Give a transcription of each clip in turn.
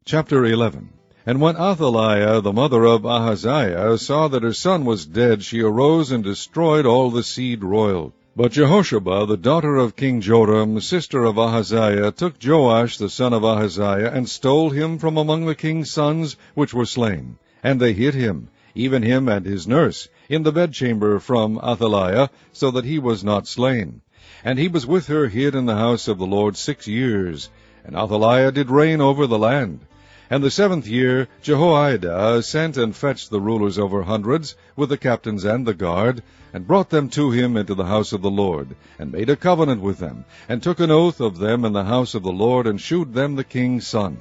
Chapter 11. And when Athaliah, the mother of Ahaziah, saw that her son was dead, she arose and destroyed all the seed royal. But Jehosheba, the daughter of King Joram, sister of Ahaziah, took Joash the son of Ahaziah, and stole him from among the king's sons which were slain. And they hid him, even him and his nurse, in the bedchamber from Athaliah, so that he was not slain. And he was with her hid in the house of the Lord 6 years. And Athaliah did reign over the land. And the 7th year Jehoiada sent and fetched the rulers over hundreds, with the captains and the guard, and brought them to him into the house of the Lord, and made a covenant with them, and took an oath of them in the house of the Lord, and shewed them the king's son.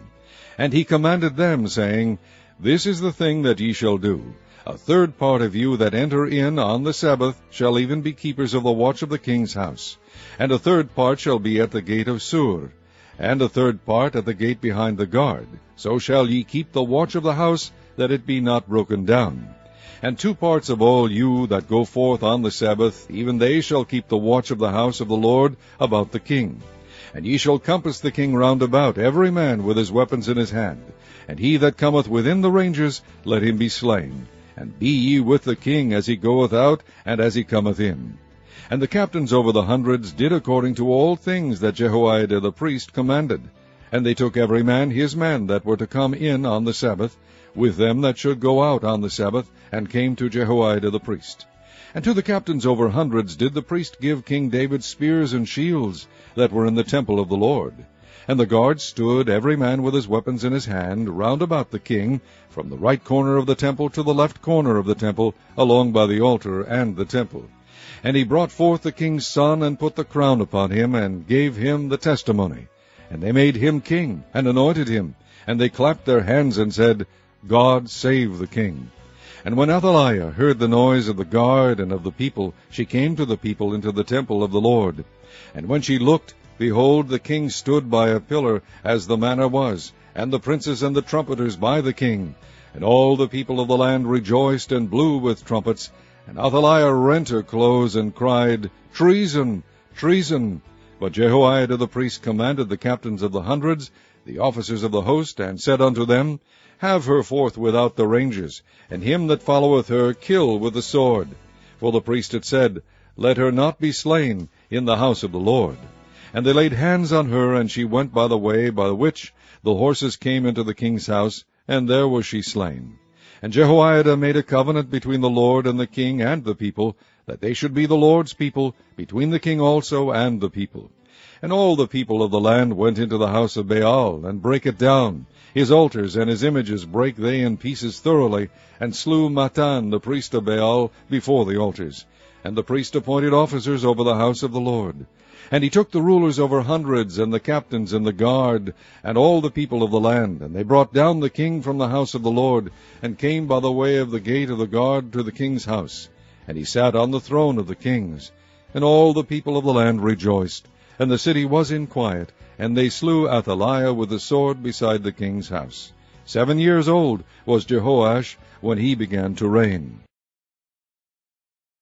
And he commanded them, saying, This is the thing that ye shall do. A third part of you that enter in on the Sabbath shall even be keepers of the watch of the king's house. And a third part shall be at the gate of Sur, and a third part at the gate behind the guard. So shall ye keep the watch of the house, that it be not broken down. And 2 parts of all you that go forth on the Sabbath, even they shall keep the watch of the house of the Lord about the king. And ye shall compass the king round about, every man with his weapons in his hand. And he that cometh within the ranges, let him be slain. And be ye with the king as he goeth out, and as he cometh in. And the captains over the hundreds did according to all things that Jehoiada the priest commanded. And they took every man his men that were to come in on the Sabbath, with them that should go out on the Sabbath, and came to Jehoiada the priest. And to the captains over hundreds did the priest give King David spears and shields, that were in the temple of the Lord. And the guards stood, every man with his weapons in his hand, round about the king, from the right corner of the temple to the left corner of the temple, along by the altar and the temple. And he brought forth the king's son, and put the crown upon him, and gave him the testimony. And they made him king, and anointed him. And they clapped their hands, and said, God save the king. And when Athaliah heard the noise of the guard and of the people, she came to the people into the temple of the Lord. And when she looked, behold, the king stood by a pillar, as the manner was, and the princes and the trumpeters by the king. And all the people of the land rejoiced and blew with trumpets. And Athaliah rent her clothes, and cried, Treason! Treason! But Jehoiada the priest commanded the captains of the hundreds, the officers of the host, and said unto them, Have her forth without the ranges, and him that followeth her kill with the sword. For the priest had said, Let her not be slain in the house of the Lord. And they laid hands on her, and she went by the way by which the horses came into the king's house, and there was she slain. And Jehoiada made a covenant between the Lord and the king and the people, that they should be the Lord's people, between the king also and the people. And all the people of the land went into the house of Baal, and brake it down. His altars and his images brake they in pieces thoroughly, and slew Mattan the priest of Baal before the altars. And the priest appointed officers over the house of the Lord. And he took the rulers over hundreds, and the captains, and the guard, and all the people of the land. And they brought down the king from the house of the Lord, and came by the way of the gate of the guard to the king's house. And he sat on the throne of the kings. And all the people of the land rejoiced, and the city was in quiet, and they slew Athaliah with the sword beside the king's house. 7 years old was Jehoash when he began to reign.